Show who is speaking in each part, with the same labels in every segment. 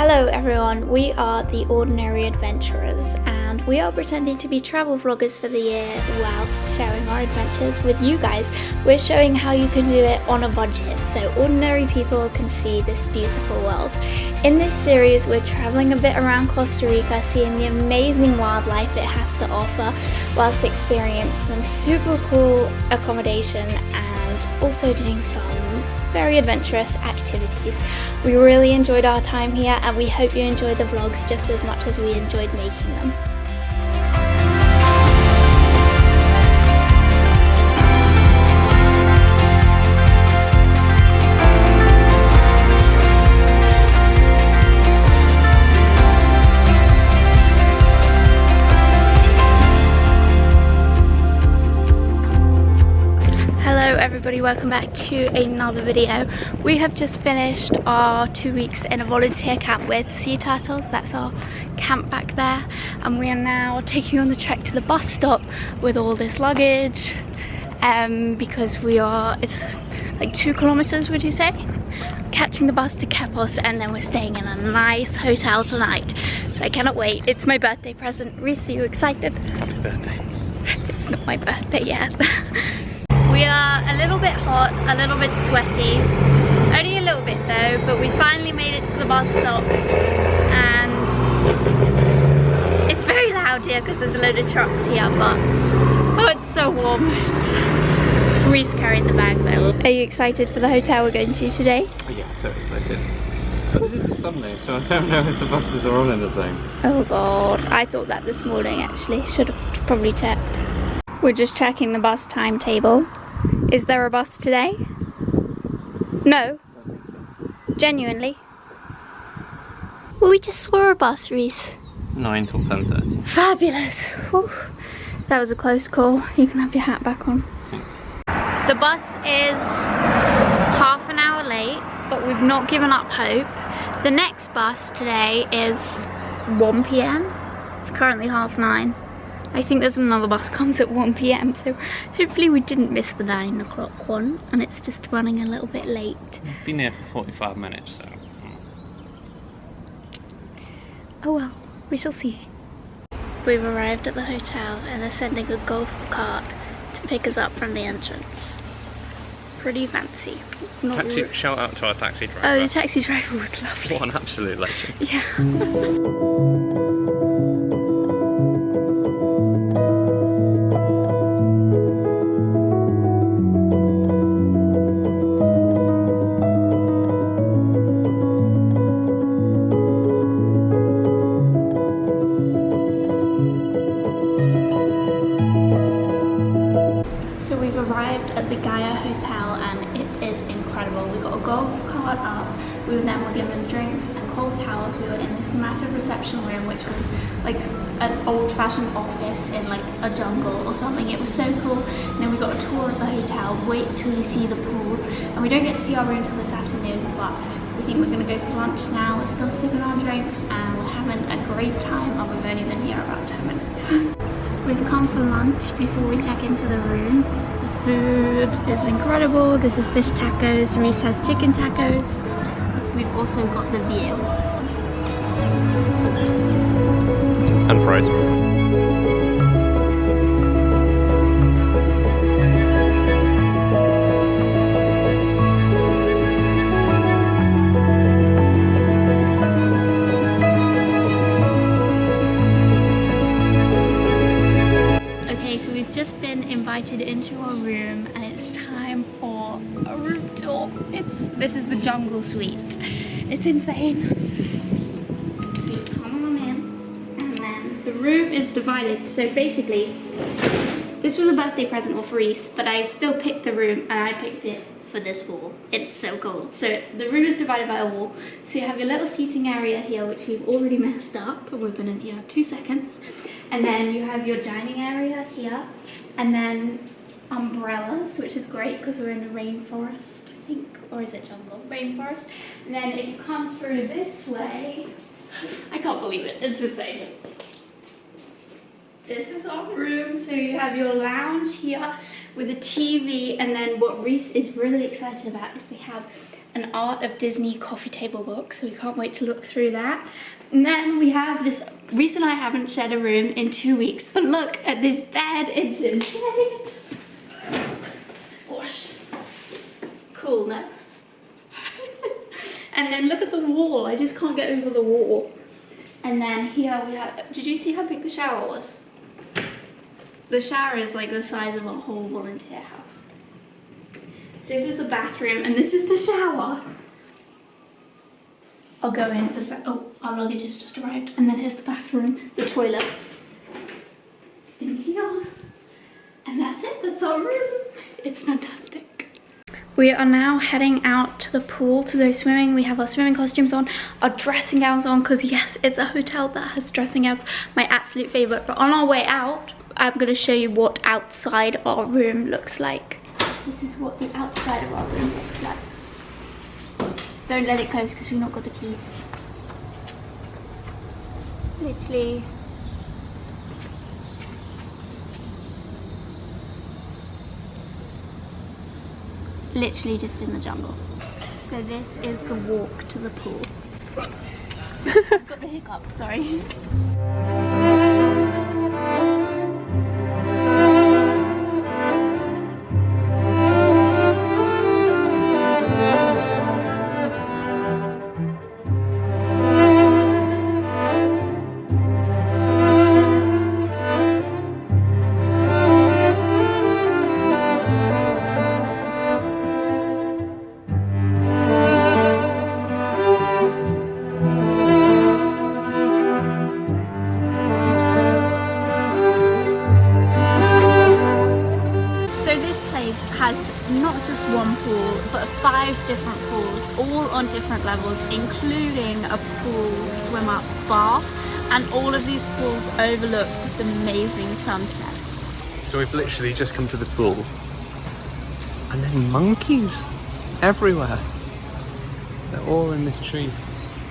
Speaker 1: Hello everyone, we are the Ordinary Adventurers and we are pretending to be travel vloggers for the year whilst sharing our adventures with you guys. We're showing how you can do it on a budget so ordinary people can see this beautiful world. In this series we're traveling a bit around Costa Rica, seeing the amazing wildlife it has to offer whilst experiencing some super cool accommodation and also doing some very adventurous activities. We really enjoyed our time here and we hope you enjoyed the vlogs just as much as we enjoyed making them. Everybody, welcome back to another video. We have just finished our 2 weeks in a volunteer camp with sea turtles. That's our camp back there, and we are now taking on the trek to the bus stop with all this luggage because it's like 2 kilometers, would you say? Catching the bus to Kepos, and then we're staying in a nice hotel tonight, so I cannot wait. It's my birthday present. Reese, are you excited?
Speaker 2: Happy birthday.
Speaker 1: It's not my birthday yet. We are a little bit hot, a little bit sweaty, only a little bit though, but we finally made it to the bus stop and it's very loud here because there's a load of trucks here, but oh, it's so warm. Reese carried the bag though. Are you excited for the hotel we're going to today?
Speaker 2: Oh yeah, so excited. But it is a Sunday, so I don't know if the buses are all in the same.
Speaker 1: Oh god, I thought that this morning actually, should have probably checked. We're just checking the bus timetable. Is there a bus today? No?
Speaker 2: I think so.
Speaker 1: Genuinely? Well, we just saw a bus, Reese.
Speaker 2: 9 till 10:30.
Speaker 1: Fabulous! Whew. That was a close call. You can have your hat back on.
Speaker 2: Thanks.
Speaker 1: The bus is half an hour late, but we've not given up hope. The next bus today is 1 PM. It's currently 9:30. I think there's another bus comes at 1 PM, so hopefully we didn't miss the 9 o'clock one and it's just running a little bit late.
Speaker 2: I've been here for 45 minutes, so...
Speaker 1: Oh well, we shall see. We've arrived at the hotel and they're sending a golf cart to pick us up from the entrance. Pretty fancy.
Speaker 2: Shout out to our taxi driver.
Speaker 1: Oh, the taxi driver was lovely.
Speaker 2: What an absolute legend.
Speaker 1: Yeah. We were then given drinks and cold towels. We were in this massive reception room, which was like an old-fashioned office in like a jungle or something. It was so cool. And then we got a tour of the hotel. Wait till you see the pool. And we don't get to see our room till this afternoon, but we think we're going to go for lunch now. We're still sipping our drinks and we're having a great time. And we've only been here about 10 minutes. We've come for lunch before we check into the room. The food is incredible. This is fish tacos. Reese has chicken tacos. We've also got the view.
Speaker 2: And fries.
Speaker 1: Okay, so we've just been invited into our room and it's time for a room tour. This is the jungle suite. It's insane. So you come on in and then the room is divided. So basically, this was a birthday present for Reese, but I still picked the room and I picked it for this wall. It's so cool. So the room is divided by a wall. So you have your little seating area here, which we've already messed up, and we've been in here 2 seconds. And then you have your dining area here, and then umbrellas, which is great because we're in the rainforest, I think, or is it jungle? Rainforest. And then if you come through this way, I can't believe it, it's insane. This is our room, so you have your lounge here with a TV, and then what Reese is really excited about is they have an Art of Disney coffee table book, so we can't wait to look through that. And then we have this reason I haven't shared a room in 2 weeks. But look at this bed, it's insane. Squash. Cool, no? And then look at the wall, I just can't get over the wall. And then here we have, did you see how big the shower was? The shower is like the size of a whole volunteer house. So this is the bathroom and this is the shower. I'll go in for oh, our luggage has just arrived. And then here's the bathroom, the toilet. It's in here. And that's it, that's our room. It's fantastic. We are now heading out to the pool to go swimming. We have our swimming costumes on, our dressing gowns on, because yes, it's a hotel that has dressing gowns, my absolute favorite. But on our way out, I'm gonna show you what outside our room looks like. This is what the outside of our room looks like. Don't let it close because we've not got the keys. Literally. Literally just in the jungle. So this is the walk to the pool. I've got the hiccups, sorry. Has not just one pool, but 5 different pools, all on different levels, including a pool swim-up bar, and all of these pools overlook this amazing sunset.
Speaker 2: So we've literally just come to the pool, and then monkeys everywhere. They're all in this tree.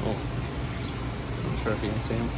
Speaker 2: Oh, I'm not sure if you can see them.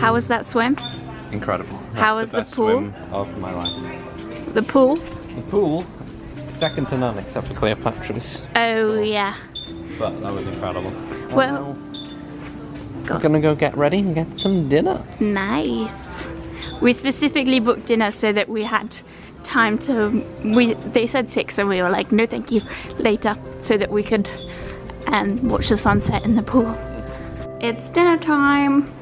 Speaker 1: How was that swim?
Speaker 2: Incredible.
Speaker 1: How was
Speaker 2: That's the best
Speaker 1: the pool?
Speaker 2: swim of my life.
Speaker 1: The pool?
Speaker 2: The pool, second to none except for Cleopatra's.
Speaker 1: Oh yeah.
Speaker 2: But that was incredible.
Speaker 1: Well,
Speaker 2: we're gonna go get ready and get some dinner.
Speaker 1: Nice. We specifically booked dinner so that we had time to. They said 6, and we were like, no, thank you, later, so that we could watch the sunset in the pool. It's dinner time.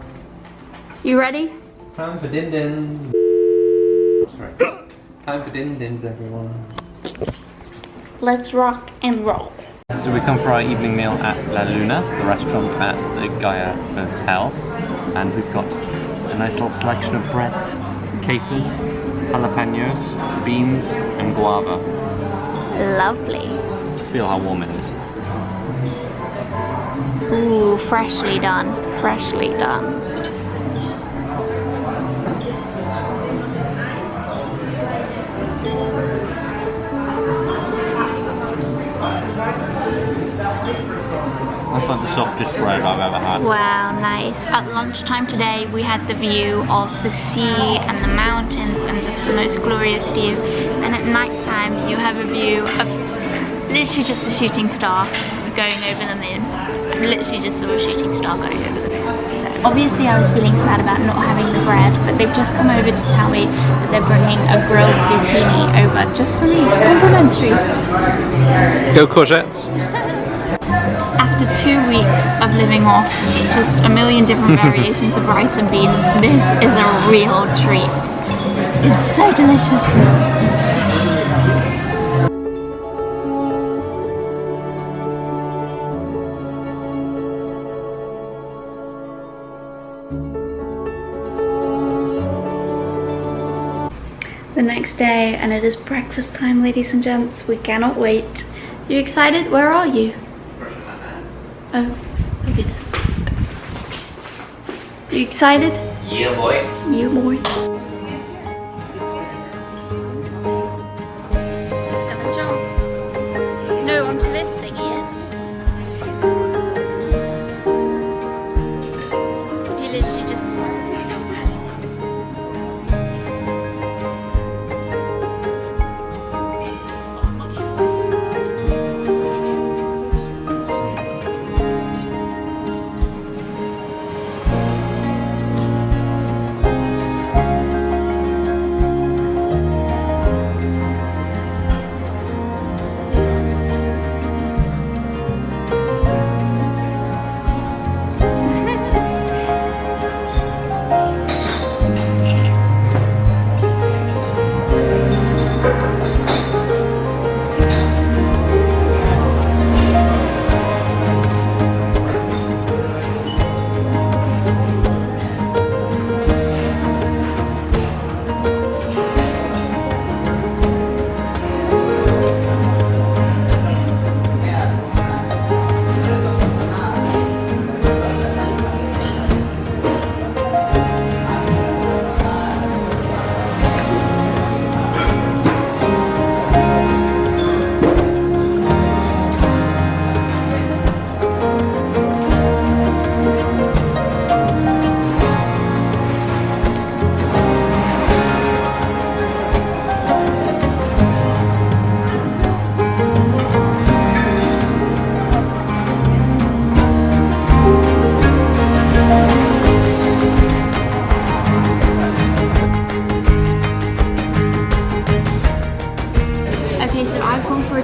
Speaker 1: You ready?
Speaker 2: Time for din-dins. Sorry. Time for din-dins, everyone.
Speaker 1: Let's rock and roll.
Speaker 2: So we come for our evening meal at La Luna, the restaurant at the Gaia Hotel, and we've got a nice little selection of breads, capers, jalapenos, beans, and guava.
Speaker 1: Lovely.
Speaker 2: Feel how warm it is.
Speaker 1: Ooh, freshly done. Freshly done.
Speaker 2: That's like the softest bread I've ever had.
Speaker 1: Wow, nice. At lunchtime today we had the view of the sea and the mountains and just the most glorious view. And at night time you have a view of literally just a shooting star going over the moon. I literally just saw a shooting star going over the moon. So obviously I was feeling sad about not having the bread, but they've just come over to tell me that they're bringing a grilled zucchini over just for me, complimentary.
Speaker 2: Go courgettes.
Speaker 1: After 2 weeks of living off just a million different variations of rice and beans, this is a real treat. It's so delicious. The next day, and it is breakfast time, ladies and gents. We cannot wait. You excited? Where are you? Oh, look at this. You excited?
Speaker 2: Yeah, boy.
Speaker 1: You boy. He's gonna jump. No, onto this thing he is. He literally just did.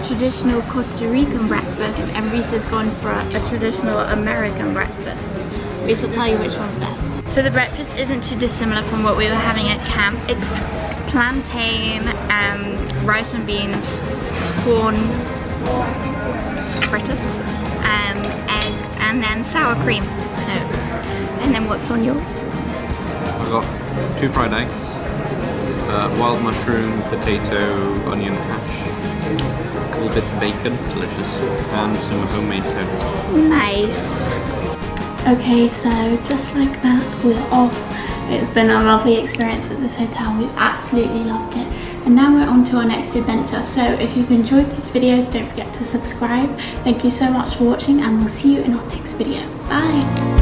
Speaker 1: Traditional Costa Rican breakfast, and Reese has gone for a traditional American breakfast. Reese will tell you which one's best. So the breakfast isn't too dissimilar from what we were having at camp. It's plantain, rice and beans, corn fritters, egg, and then sour cream. So, and then what's on yours?
Speaker 2: I've got 2 fried eggs, wild mushroom, potato, onion hash, little bits of bacon, delicious, and some homemade toast.
Speaker 1: Nice. Okay, so just like that, we're off. It's been a lovely experience at this hotel. We've absolutely loved it. And now we're on to our next adventure. So if you've enjoyed these videos, don't forget to subscribe. Thank you so much for watching, and we'll see you in our next video. Bye.